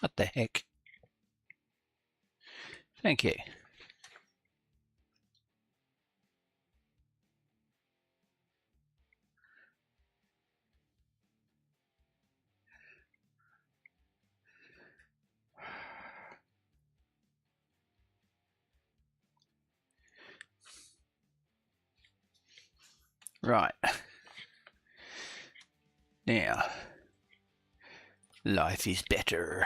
What the heck? Thank you. Right. Now, life is better.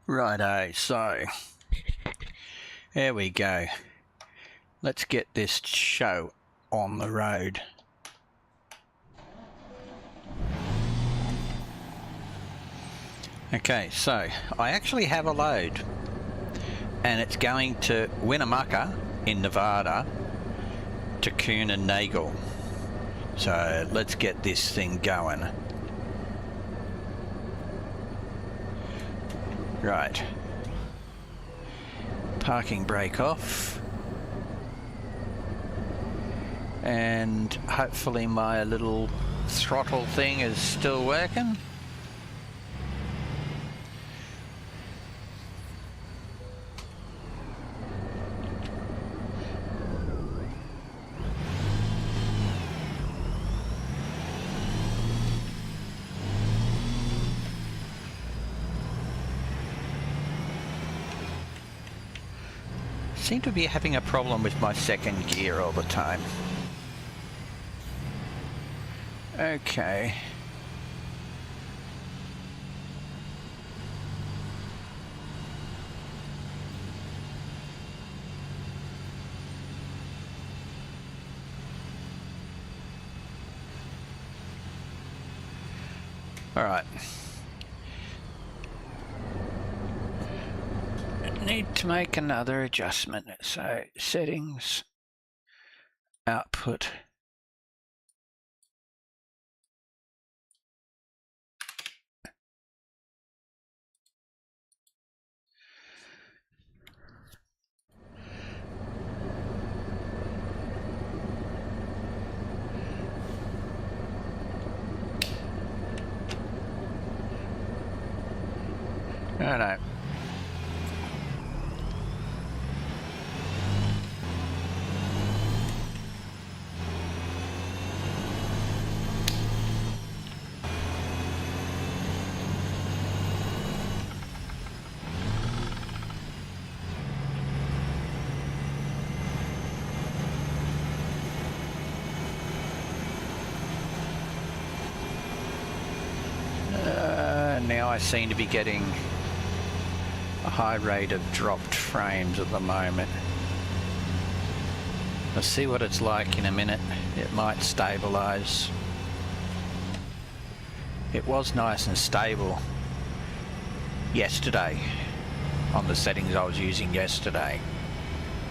Righto, so there we go. Let's get this show on the road. Okay, so I actually have a load, and it's going to Winnemucca in Nevada to Kuhn and Nagel. So let's get this thing going. Right. Parking brake off. And hopefully my little throttle thing is still working. Seem to be having a problem with my second gear all the time. Okay. All right. Need to make another adjustment. So settings, output. Righto. Now I seem to be getting a high rate of dropped frames at the moment. I'll see what it's like in a minute. It might stabilize. It was nice and stable yesterday on the settings I was using yesterday,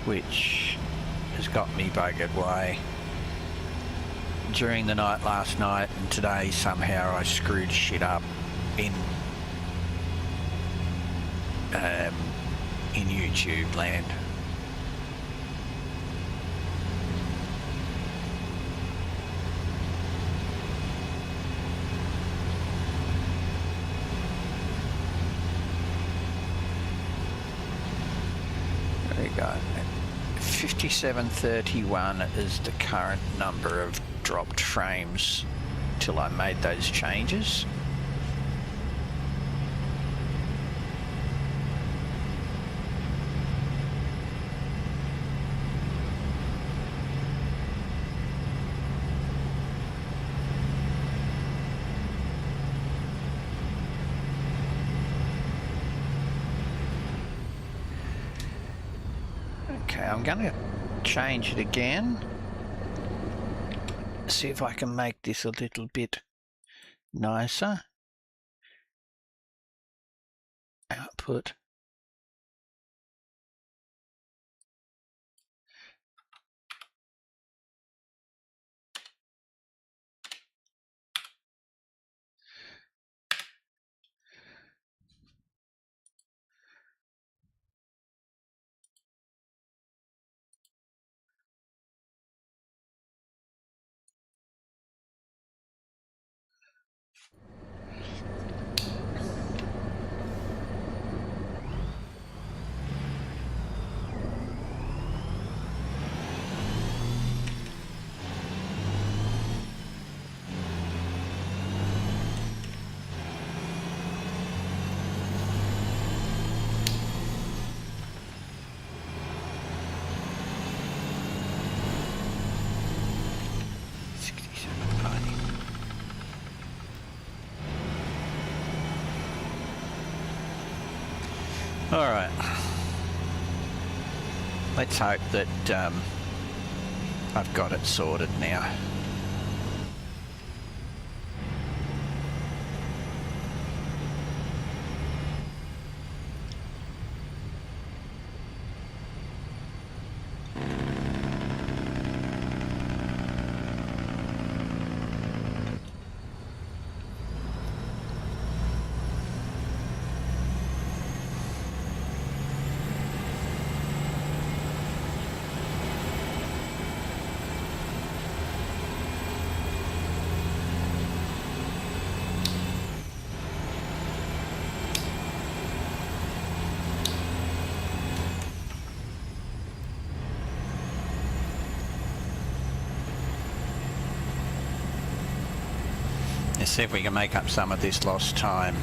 which has got me buggered way. During the night last night and today somehow I screwed shit up in YouTube land. There you go. 5731 is the current number of dropped frames till I made those changes. Okay, I'm going to change it again. See if I can make this a little bit nicer. Output. All right. Let's hope that I've got it sorted now. Let's see if we can make up some of this lost time.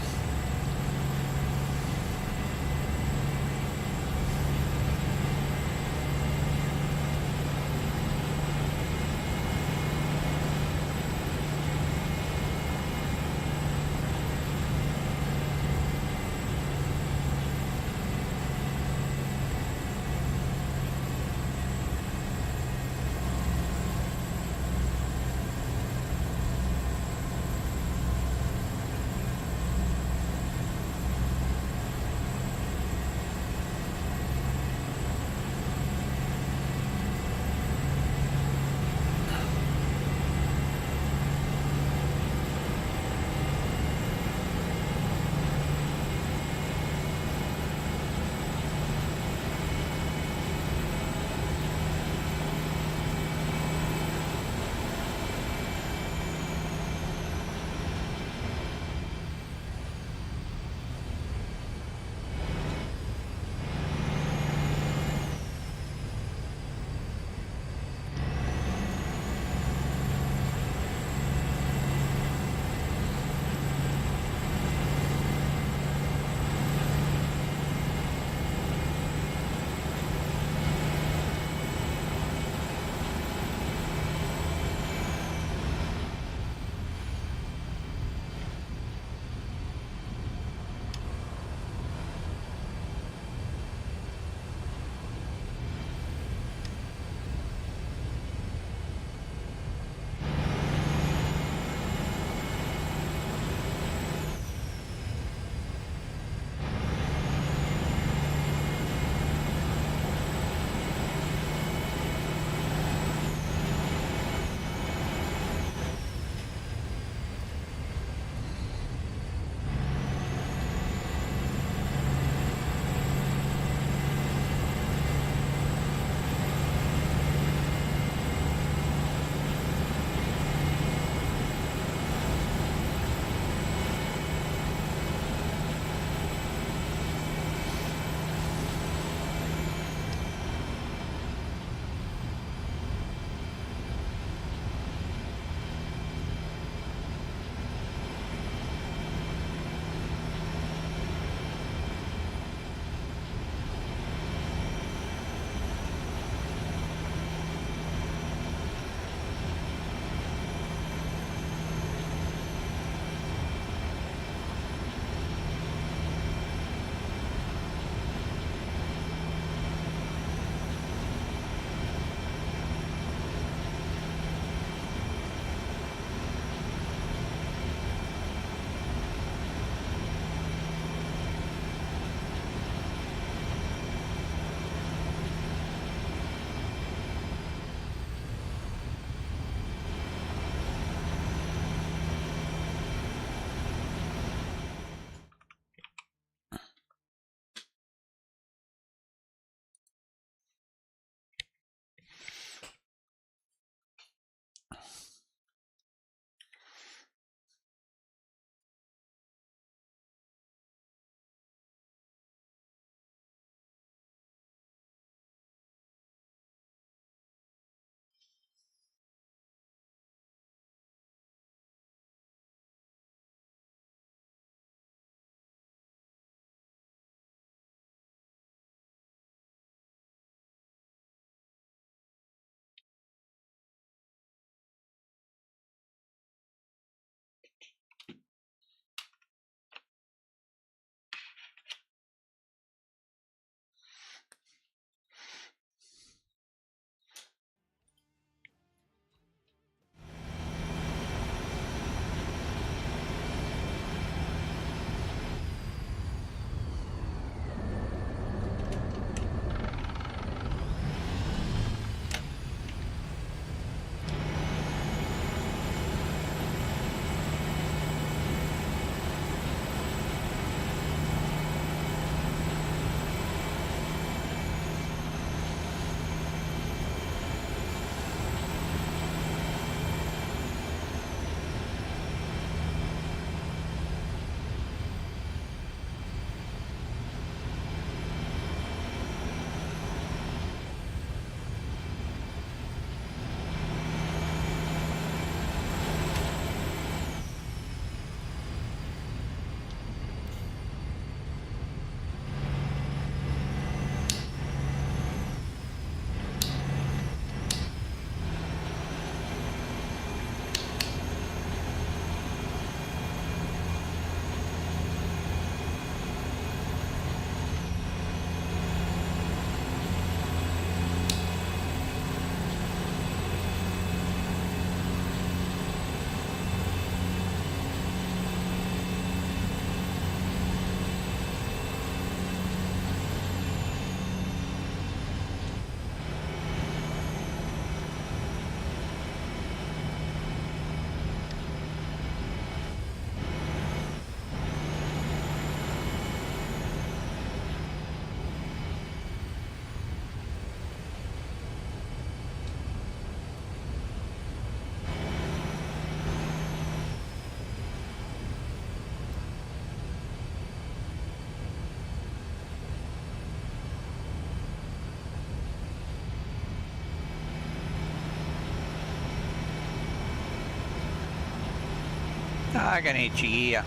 Oh, I'm gonna hit your ear.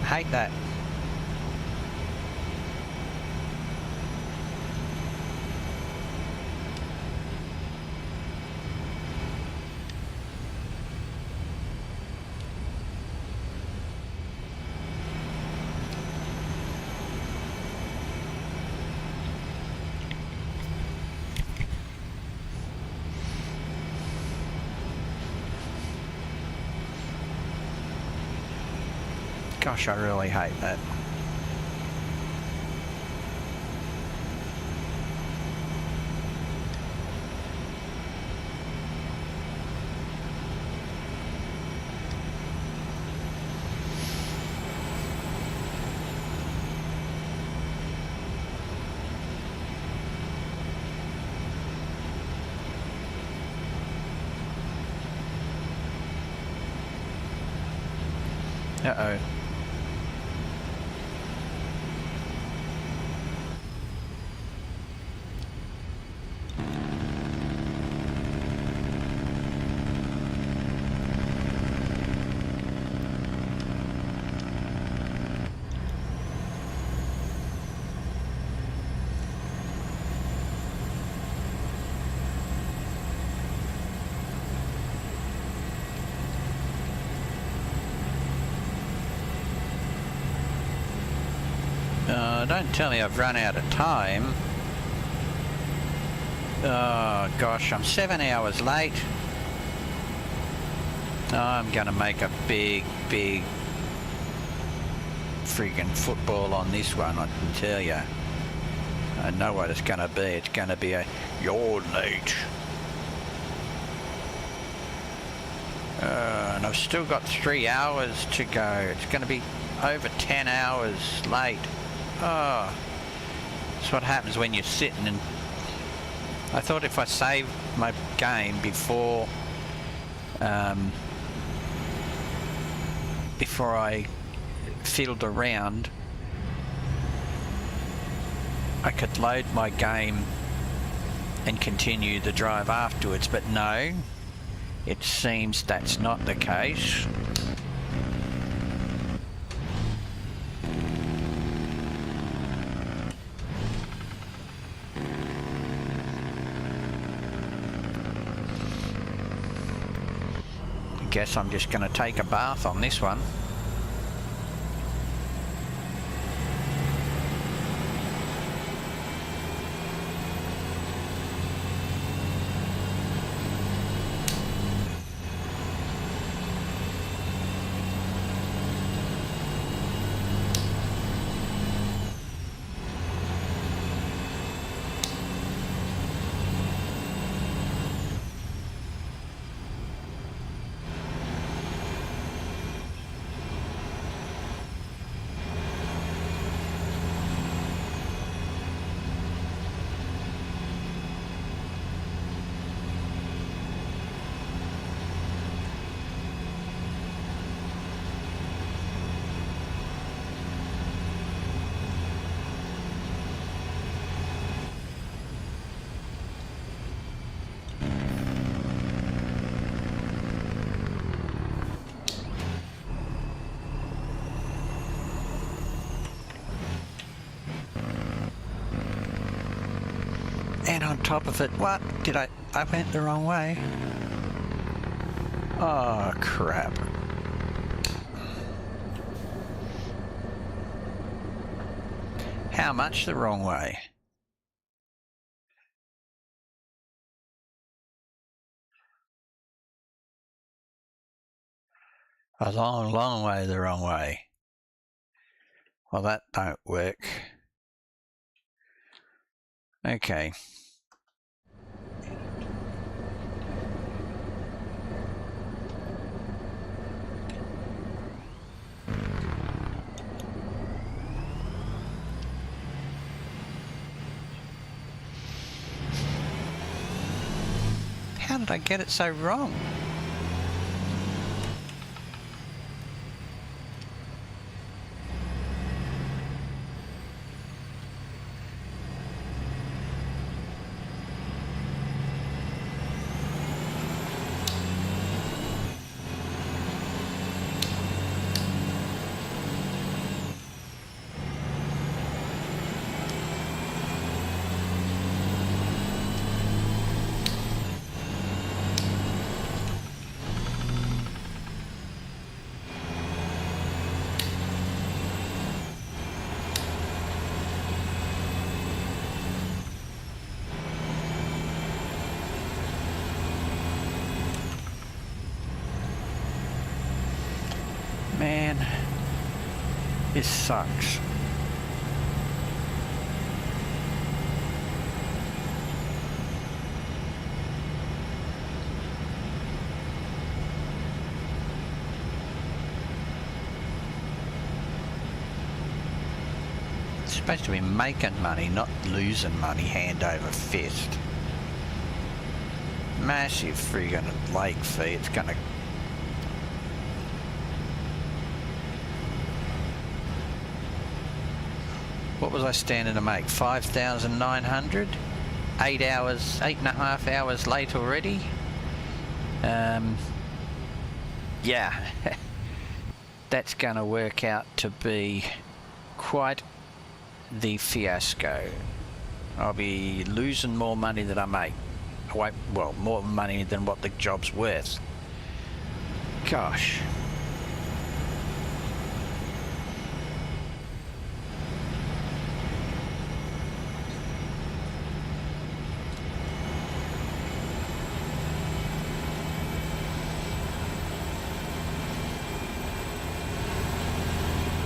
Hate that. Gosh, I really hate that. Uh-oh. Don't tell me I've run out of time. Oh gosh, I'm 7 hours late. Oh, I'm gonna make a big friggin' football on this one, I can tell you. I know what it's gonna be. It's gonna be a "you're late." And I've still got 3 hours to go. It's gonna be over 10 hours late. Oh, that's what happens when you're sitting. And I thought if I saved my game before I fiddled around, I could load my game and continue the drive afterwards, but no, it seems that's not the case. Guess I'm just going to take a bath on this one. And on top of it, what? I went the wrong way. Oh, crap. How much the wrong way? A long, long way the wrong way. Well, that don't work. Okay. How did I get it so wrong? man. This sucks. It's supposed to be making money, not losing money hand over fist. Massive friggin' lake fee. It's gonna... What was I standing to make? 5,900? 8 hours, 8.5 hours late already? Yeah. That's gonna work out to be quite the fiasco. I'll be losing more money than I make. Well, more money than what the job's worth. Gosh.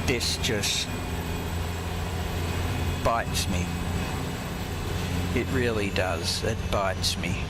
This just bites me. It really does. It bites me.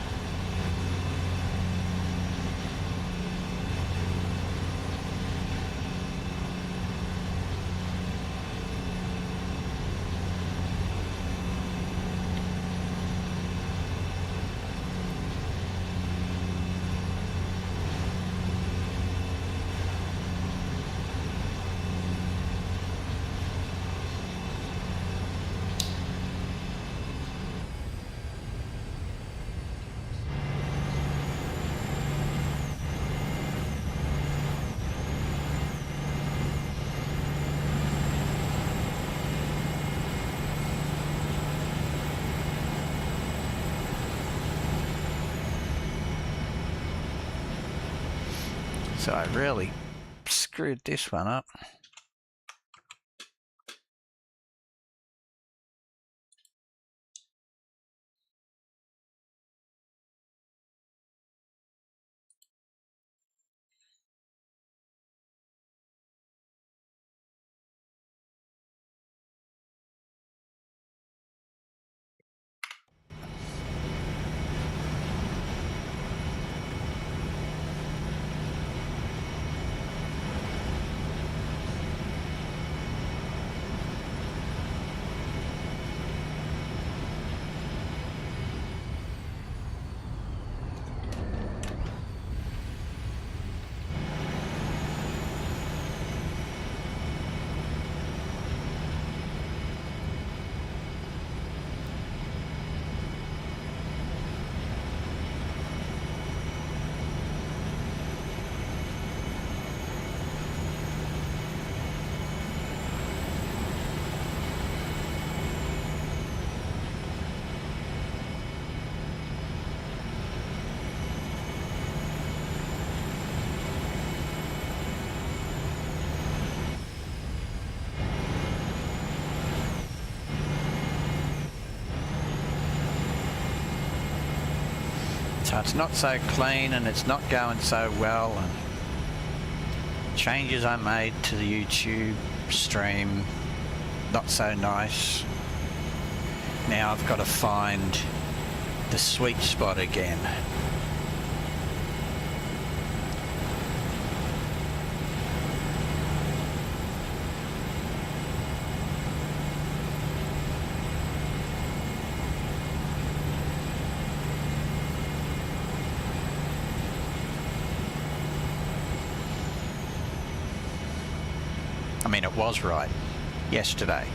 So I really screwed this one up. So it's not so clean and it's not going so well, and changes I made to the YouTube stream, not so nice. Now I've got to find the sweet spot again. I mean, it was right yesterday.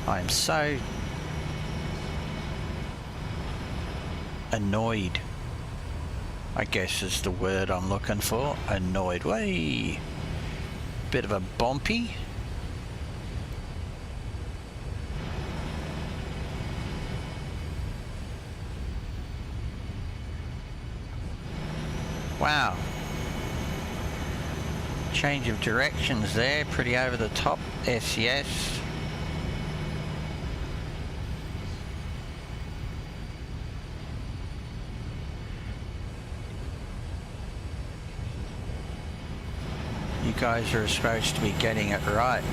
I am so annoyed, I guess is the word I'm looking for. Annoyed. Way bit of a bumpy. Wow. Change of directions there, pretty over the top. SES. You guys are supposed to be getting it right.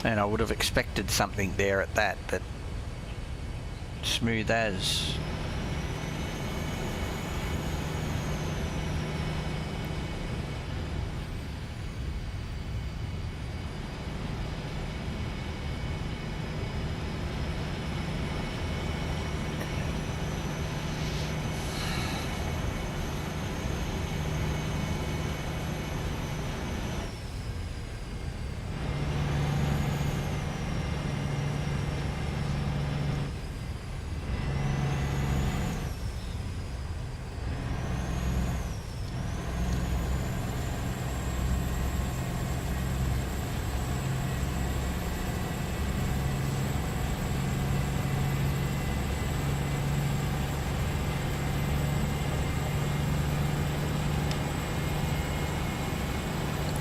And I would have expected something there at that, but smooth as.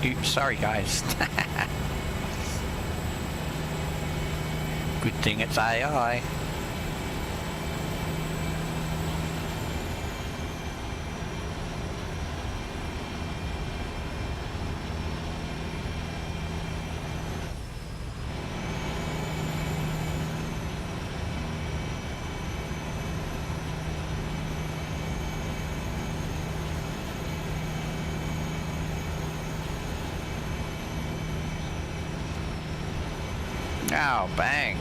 Oops, sorry guys. Good thing it's AI. Oh, bang.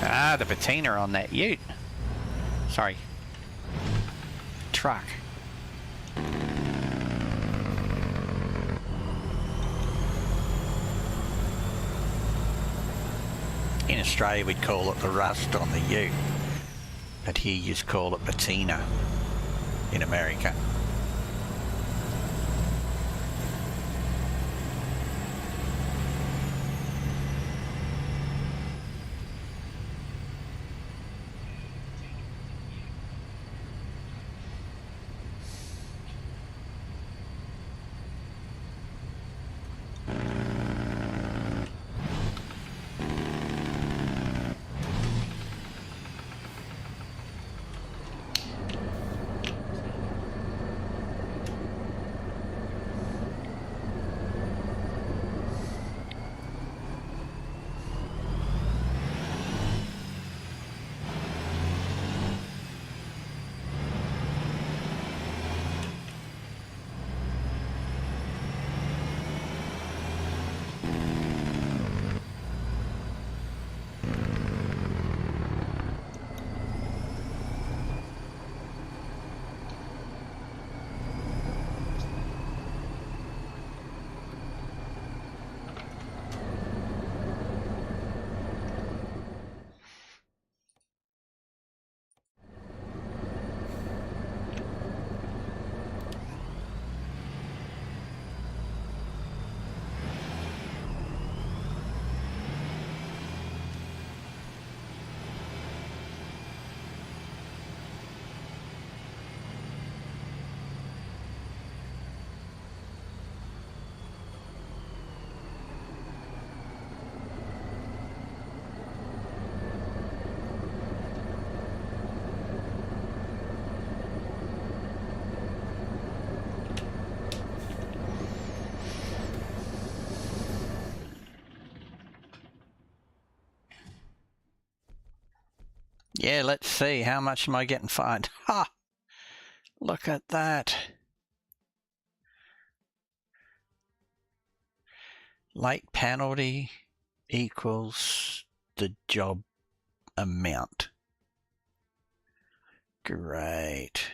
Ah, the patina on that ute. Sorry. Truck. In Australia we'd call it the rust on the ute, but here you just call it patina in America. Yeah, let's see. How much am I getting fined? Ha! Look at that. Late penalty equals the job amount. Great.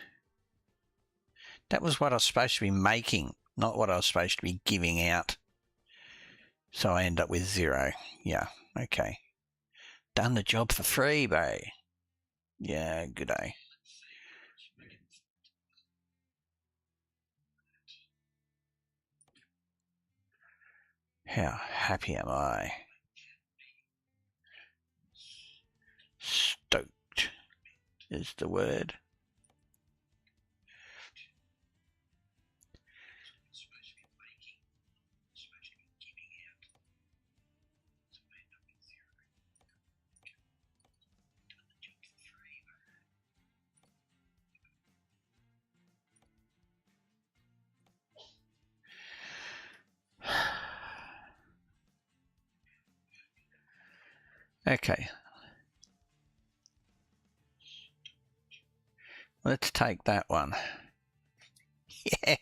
That was what I was supposed to be making, not what I was supposed to be giving out. So I end up with 0. Yeah, okay. Done the job for free, bro. Yeah, good day. How happy am I? Stoked is the word. Okay. Let's take that one. Yeah.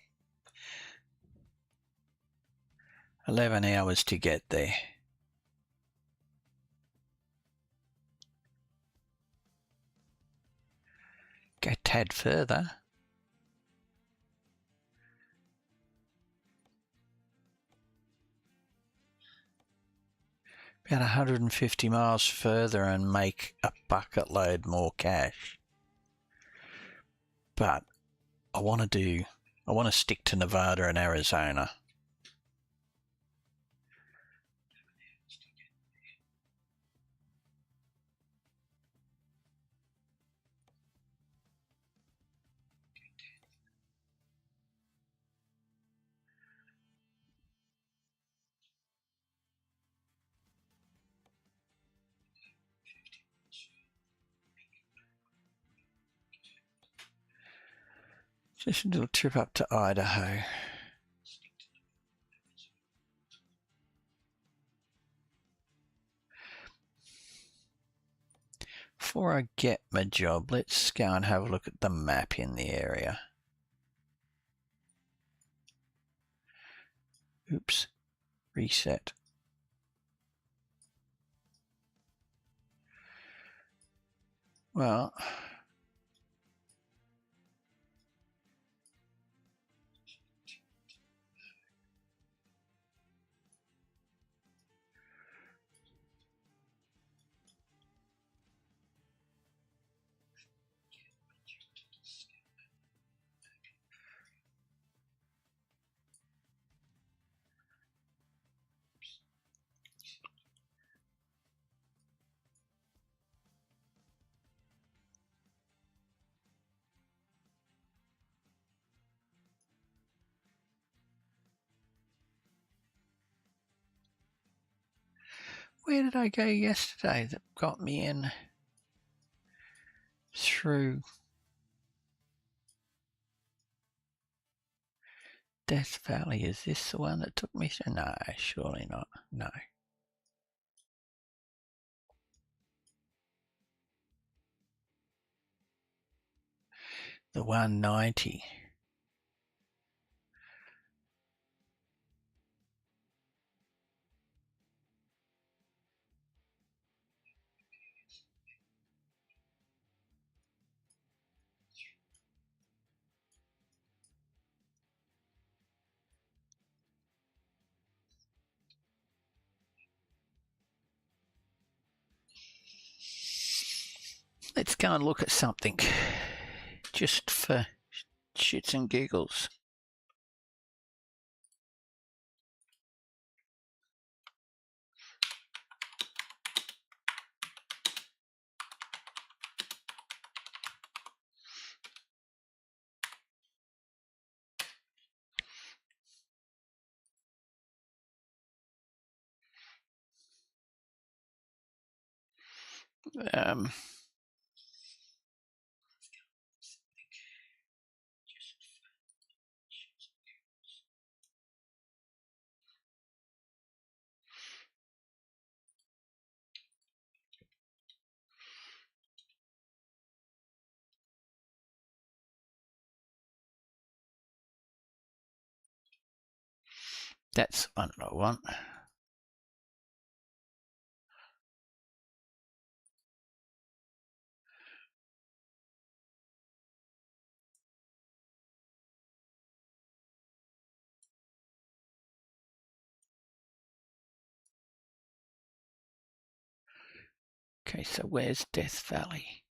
11 hours to get there. Go a tad further. About 150 miles further and make a bucket load more cash. But I want to stick to Nevada and Arizona. Just a little trip up to Idaho. Before I get my job, let's go and have a look at the map in the area. Oops, reset. Well, where did I go yesterday that got me in through Death Valley? Is this the one that took me through? No, surely not. No. The 190. Let's go and look at something just for shits and giggles. Um, That's what I want. Okay, so where's Death Valley?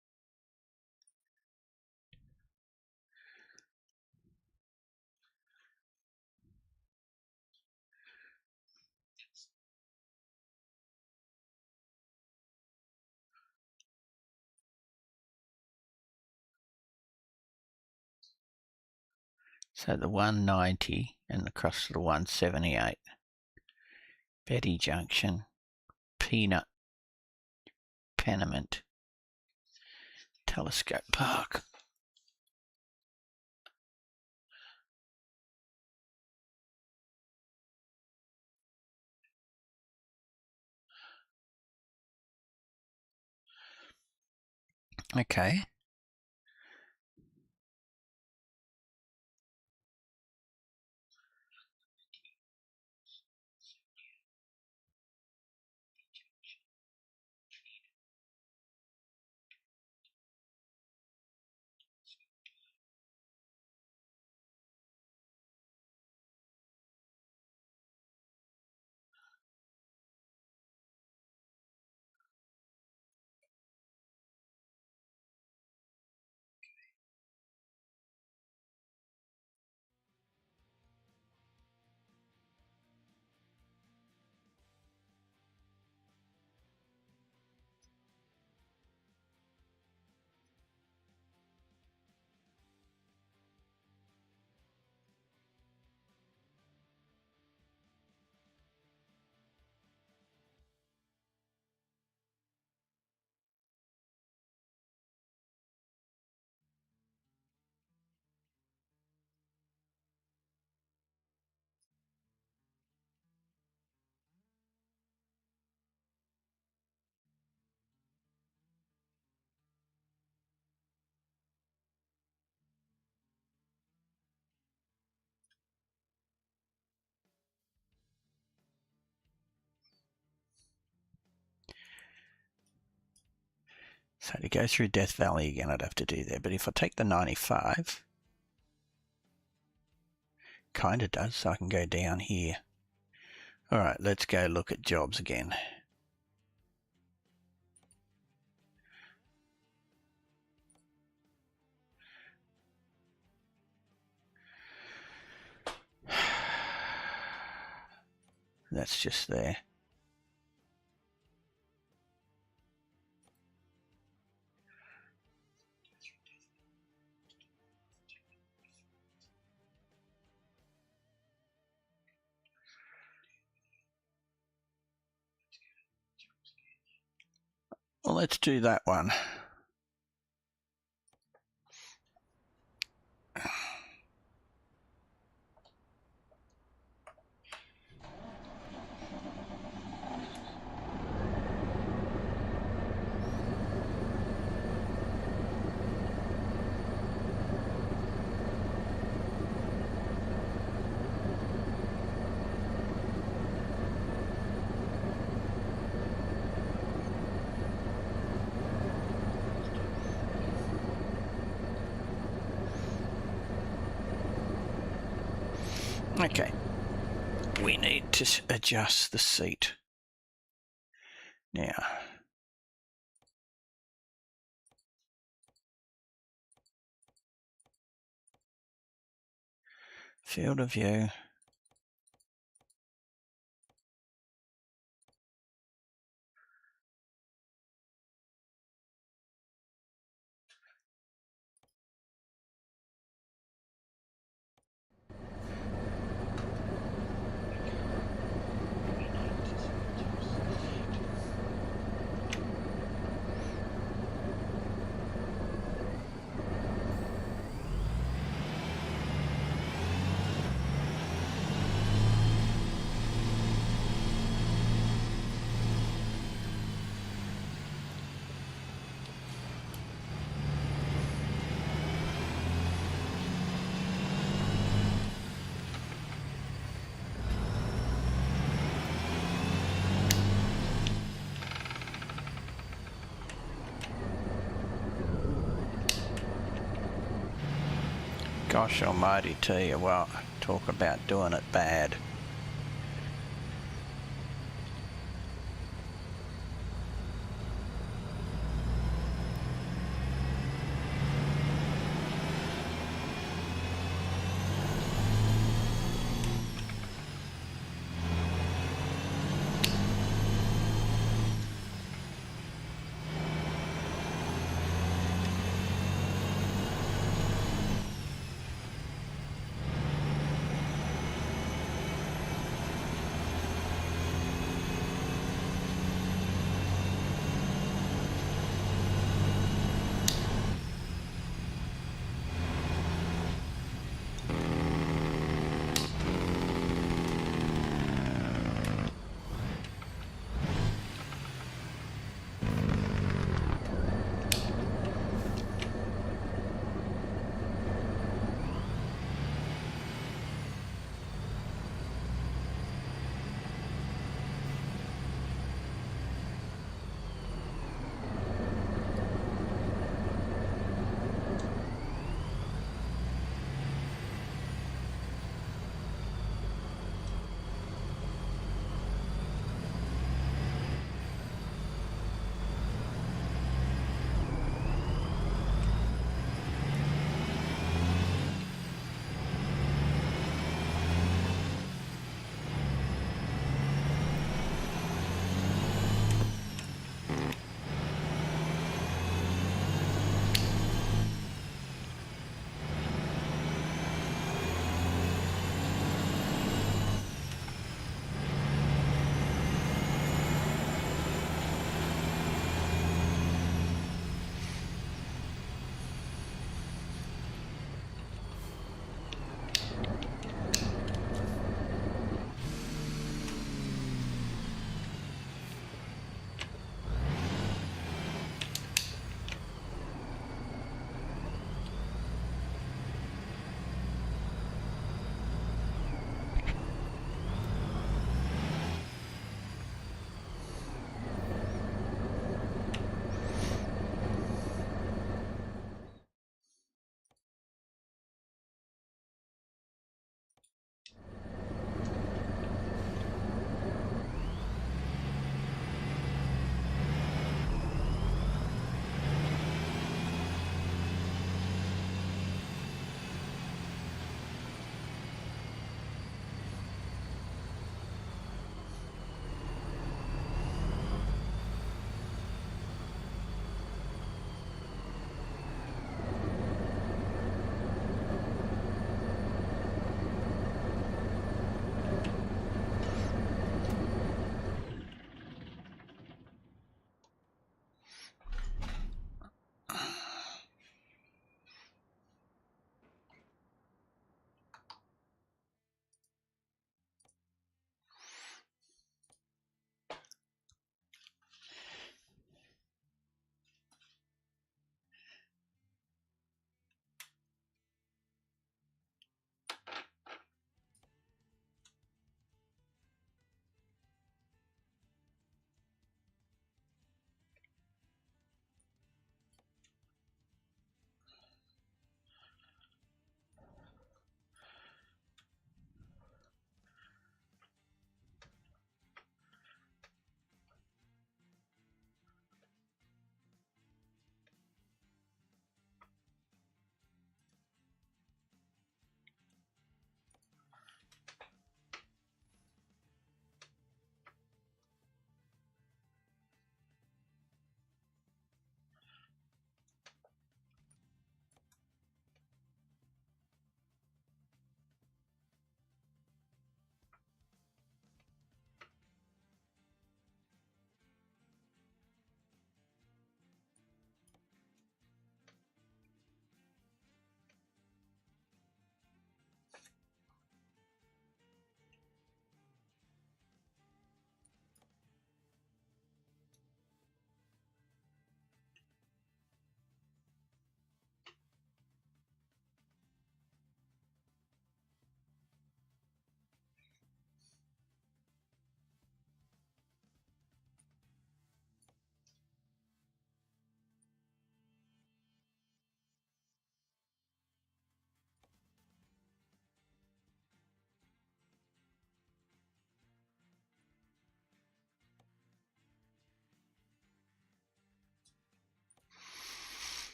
So the 190 and across to the 178. Betty Junction, Peanut, Panamint, Telescope Park. Okay. So to go through Death Valley again, I'd have to do there. But if I take the 95, kind of does, so I can go down here. All right, let's go look at jobs again. That's just there. Well, let's do that one. Okay, we need to adjust the seat. Now, field of view. Gosh almighty, tell you what, talk about doing it bad.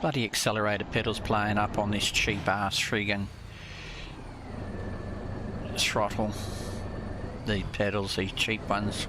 Bloody accelerator pedals playing up on this cheap ass friggin' throttle. The pedals, these cheap ones.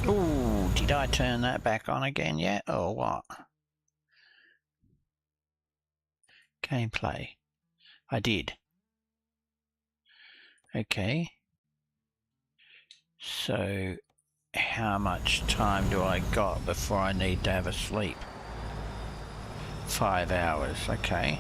Ooh, did I turn that back on again yet, or what? Gameplay. I did. Okay. So, how much time do I got before I need to have a sleep? 5 hours, okay.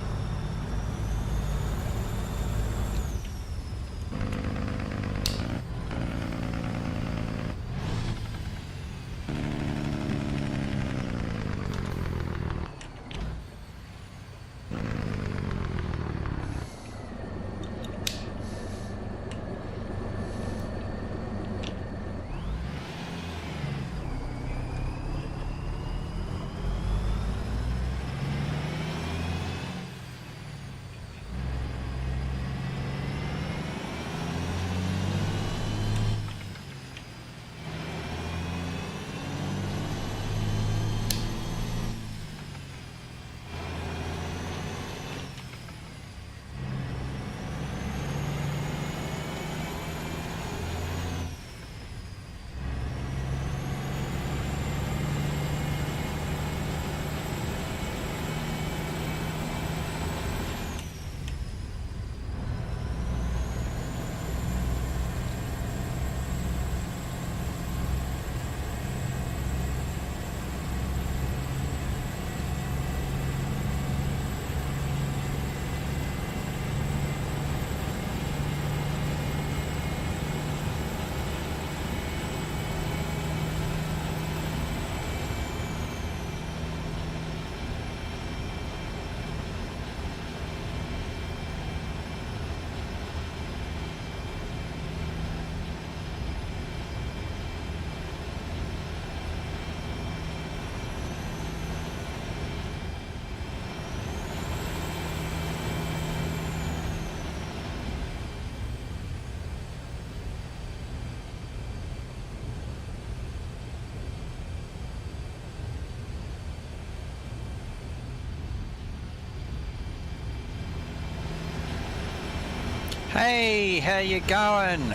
Hey, how you going?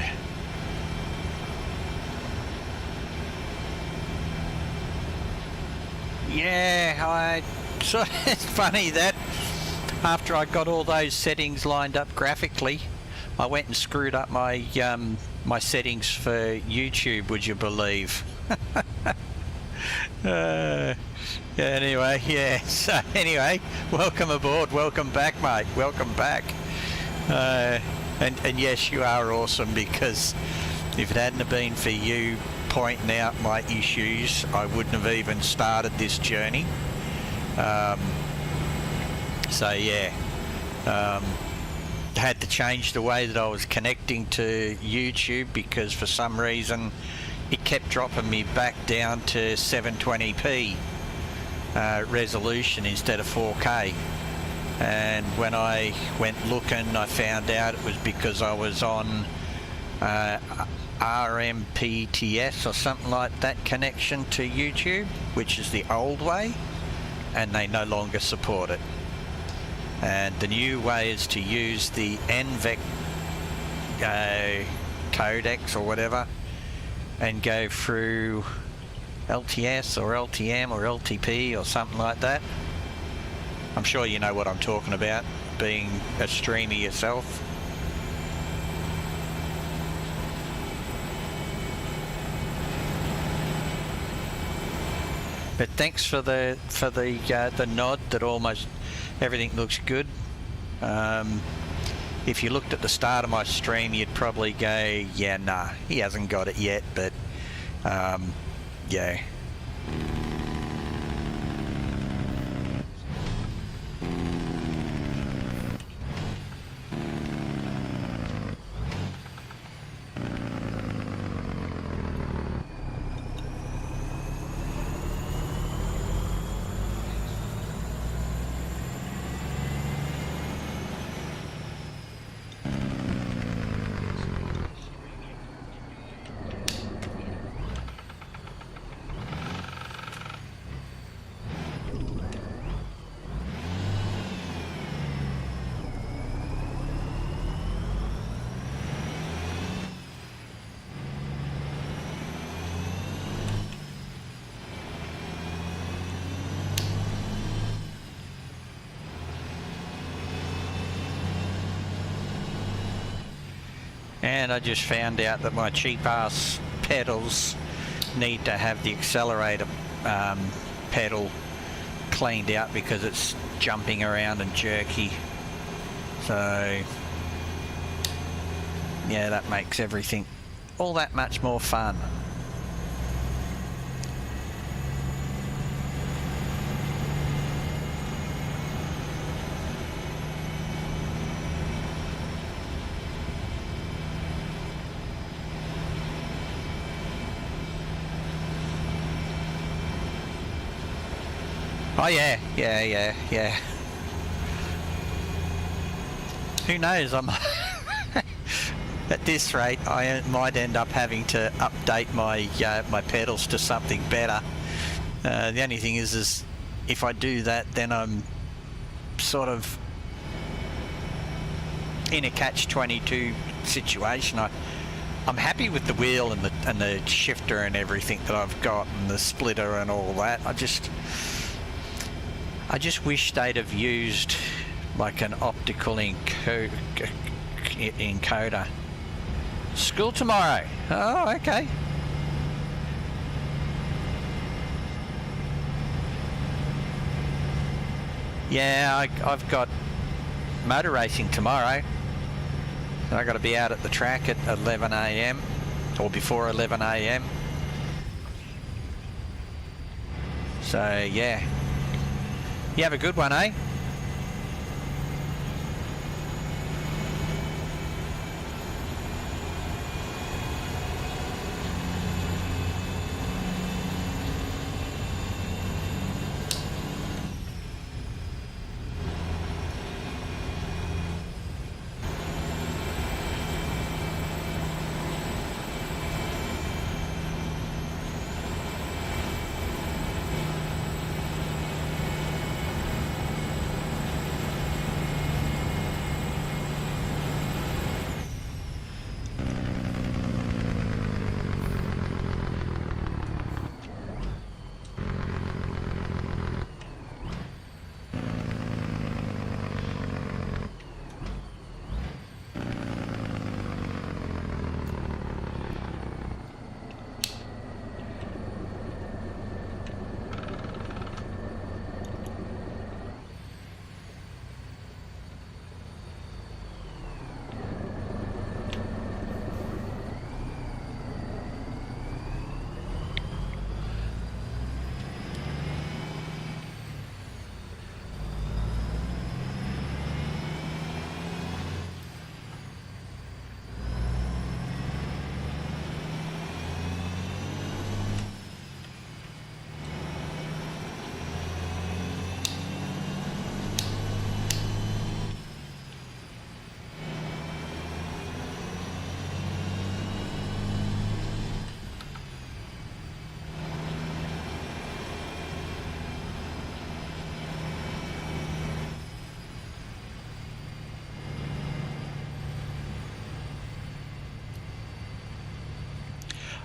Yeah, so it's funny that after I got all those settings lined up graphically, I went and screwed up my my settings for YouTube, would you believe? Anyway, yeah, so anyway, welcome aboard, welcome back, mate, welcome back. And yes, you are awesome, because if it hadn't have been for you pointing out my issues, I wouldn't have even started this journey. So yeah, had to change the way that I was connecting to YouTube, because for some reason it kept dropping me back down to 720p resolution instead of 4K. And when I went looking, I found out it was because I was on RMPTS or something like that connection to YouTube, which is the old way, and they no longer support it. And the new way is to use the NVEC codecs or whatever, and go through LTS or LTM or LTP or something like that. I'm sure you know what I'm talking about, being a streamer yourself. But thanks for the nod that almost everything looks good. If you looked at the start of my stream, you'd probably go, yeah, nah, he hasn't got it yet, but yeah. And I just found out that my cheap ass pedals need to have the accelerator pedal cleaned out, because it's jumping around and jerky. So yeah, that makes everything all that much more fun. Oh yeah. Who knows, I'm at this rate I might end up having to update my my pedals to something better. The only thing is if I do that, then I'm sort of in a catch-22 situation. I'm happy with the wheel and the shifter and everything that I've got, and the splitter and all that. I just wish they'd have used like an optical encoder. School tomorrow. Oh, okay. Yeah, I've got motor racing tomorrow. I got to be out at the track at 11 AM or before 11 AM. So yeah. You have a good one, eh?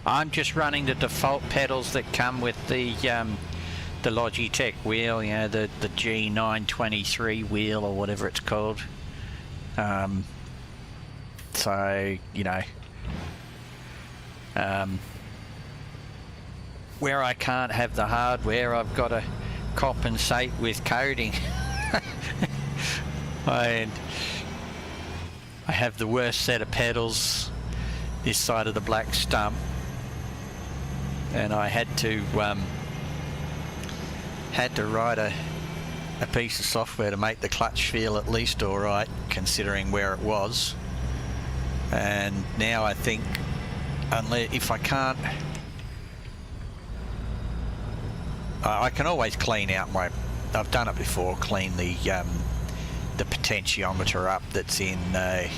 I'm just running the default pedals that come with the Logitech wheel, you know, the G923 wheel or whatever it's called. So, you know, where I can't have the hardware, I've got to compensate with coding. And I have the worst set of pedals this side of the black stump, and I had to write a piece of software to make the clutch feel at least all right, considering where it was. And now I think, unless if I can't, I can always clean out my. I've done it before. Clean the potentiometer up that's in the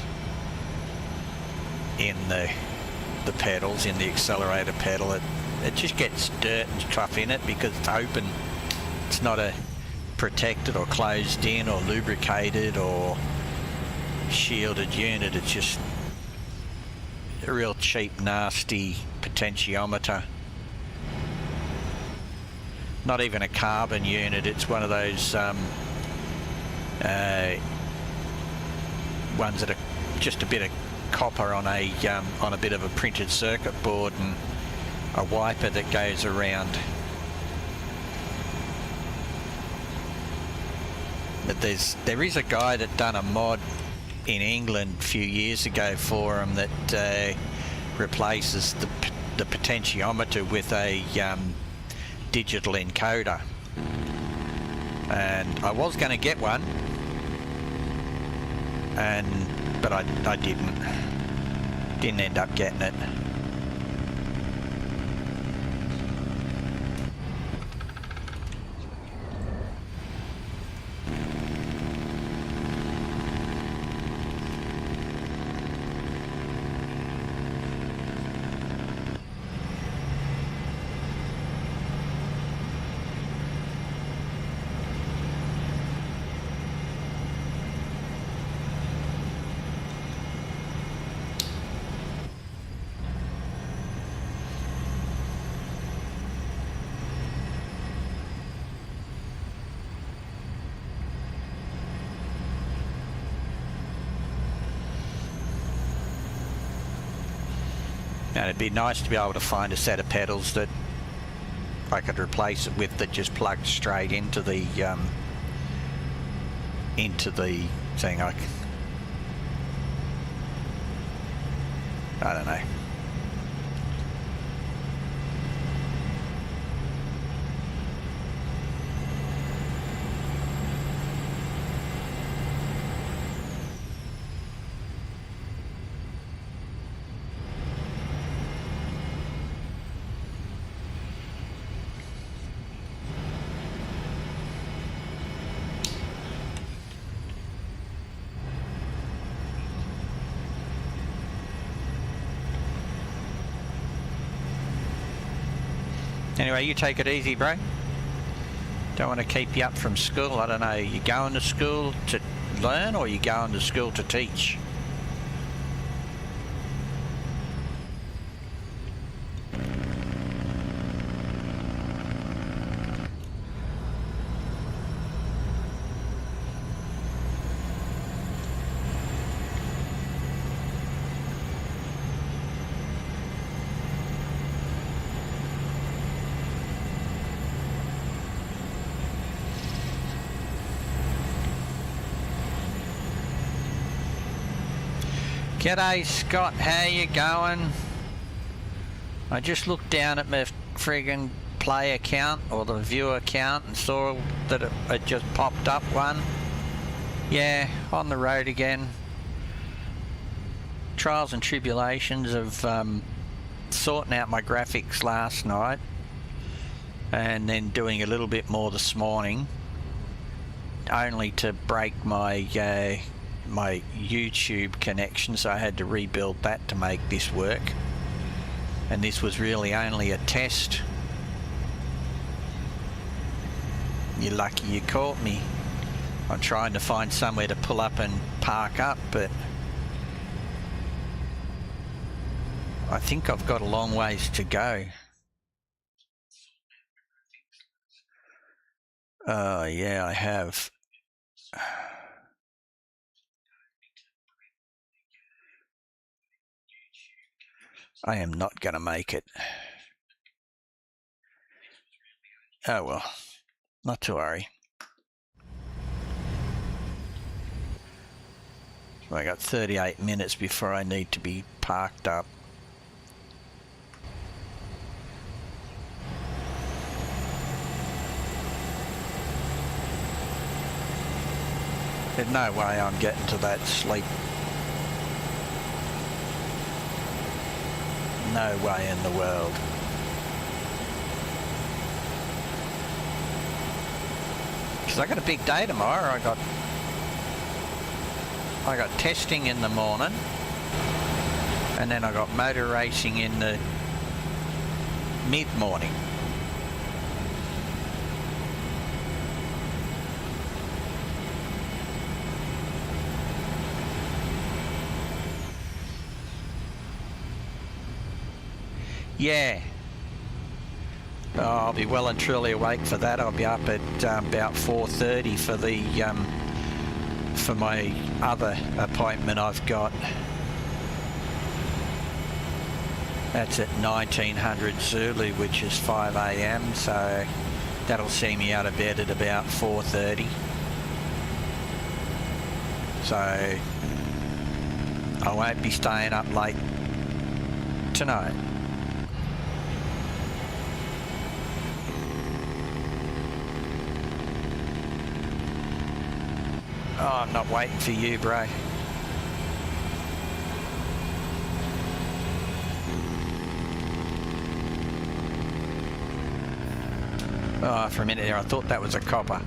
pedals, in the accelerator pedal. It just gets dirt and stuff in it because it's open. It's not a protected or closed in or lubricated or shielded unit. It's just a real cheap, nasty potentiometer. Not even a carbon unit. It's one of those ones that are just a bit of copper on a bit of a printed circuit board and a wiper that goes around. But there is a guy that done a mod in England a few years ago for him that replaces the potentiometer with a digital encoder, and I was going to get one, but I didn't end up getting it. And it'd be nice to be able to find a set of pedals that I could replace it with that just plugged straight into the thing. I don't know. Anyway, you take it easy, bro. Don't want to keep you up from school. I don't know, you going to school to learn or you going to school to teach? G'day Scott, how you going? I just looked down at my friggin' play account or the viewer account and saw that it just popped up one. Yeah, on the road again. Trials and tribulations of sorting out my graphics last night and then doing a little bit more this morning, only to break my my YouTube connection, so I had to rebuild that to make this work. And this was really only a test. You're lucky you caught me. I'm trying to find somewhere to pull up and park up, but I think I've got a long ways to go. Oh, yeah, I have. I am not going to make it. Oh, well, not to worry. So I got 38 minutes before I need to be parked up. There's no way I'm getting to that sleep. No way in the world. Because I got a big day tomorrow. I got testing in the morning, and then I got motor racing in the mid-morning. Yeah. Oh, I'll be well and truly awake for that. I'll be up at about 4:30 for the for my other appointment I've got. That's at 1900 Zulu, which is 5 a.m. So that'll see me out of bed at about 4:30. So I won't be staying up late tonight. Oh, I'm not waiting for you, bro. Oh, for a minute there, I thought that was a copper.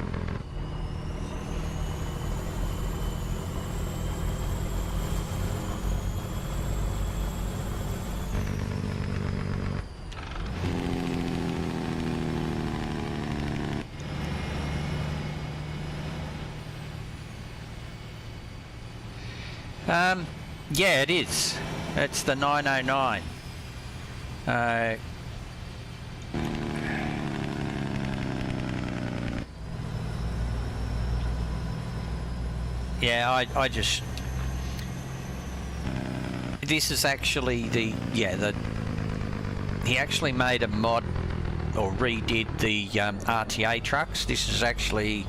Yeah, it is. It's the 909. Yeah, I just... This is actually the... Yeah, he actually made a mod or redid the RTA trucks. This is actually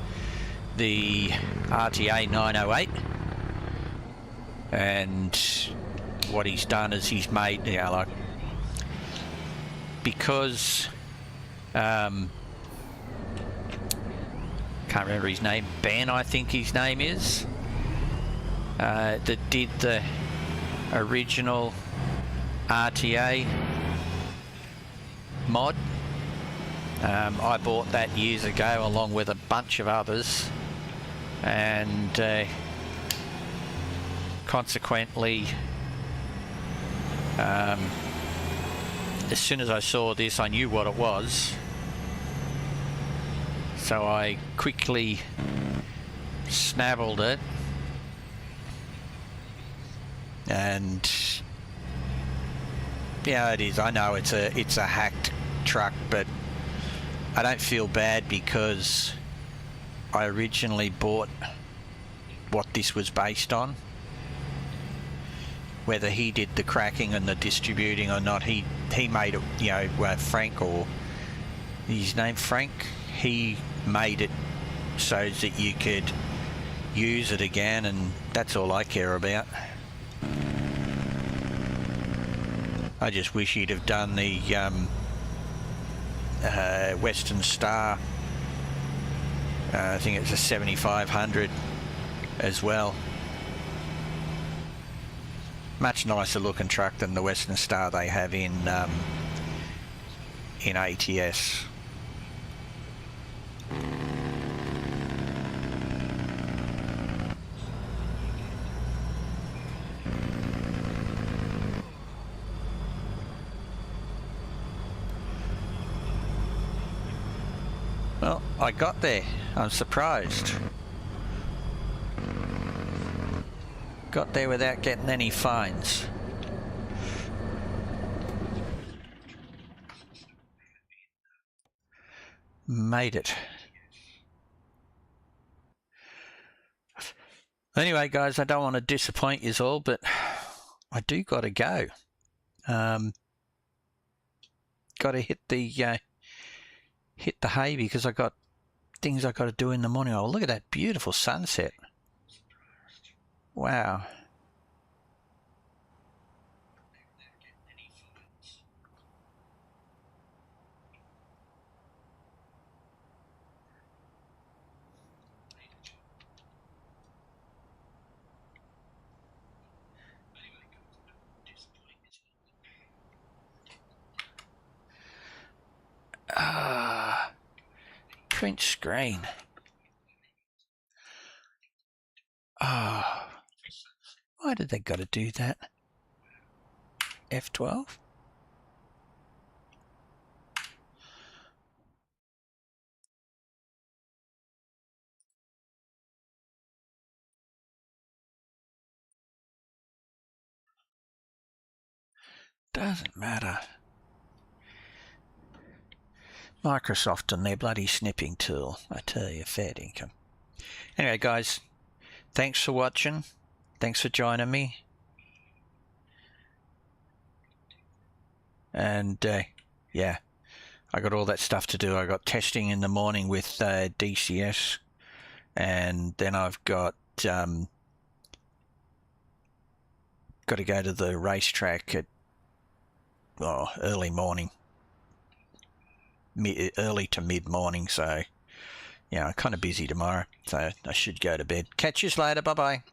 the RTA 908. And what he's done is he's made, you know, like, because can't remember his name, Ben I think his name is, that did the original RTA mod. I bought that years ago along with a bunch of others, and consequently, as soon as I saw this, I knew what it was. So I quickly snabbled it, and yeah, it is. I know it's a hacked truck, but I don't feel bad because I originally bought what this was based on. Whether he did the cracking and the distributing or not, he made it, you know, Frank, or his name Frank, he made it so that you could use it again, and that's all I care about. I just wish he'd have done the Western Star, I think it's a 7500 as well. Much nicer looking truck than the Western Star they have in ATS. Well, I got there. I'm surprised. Got there without getting any fines. made it. Anyway, guys, I don't want to disappoint you all, but I do got to go. Got to hit the hay because I got things I got to do in the morning. Oh, look at that beautiful sunset! Wow. Print screen. Why did they got to do that? F12? Doesn't matter. Microsoft and their bloody snipping tool. I tell you, fair income. Anyway, guys, thanks for watching. Thanks for joining me. And yeah, I got all that stuff to do. I got testing in the morning with DCS, and then I've got to go to the racetrack at early morning, early to mid morning. So yeah, I'm kind of busy tomorrow, so I should go to bed. Catch you later. Bye bye.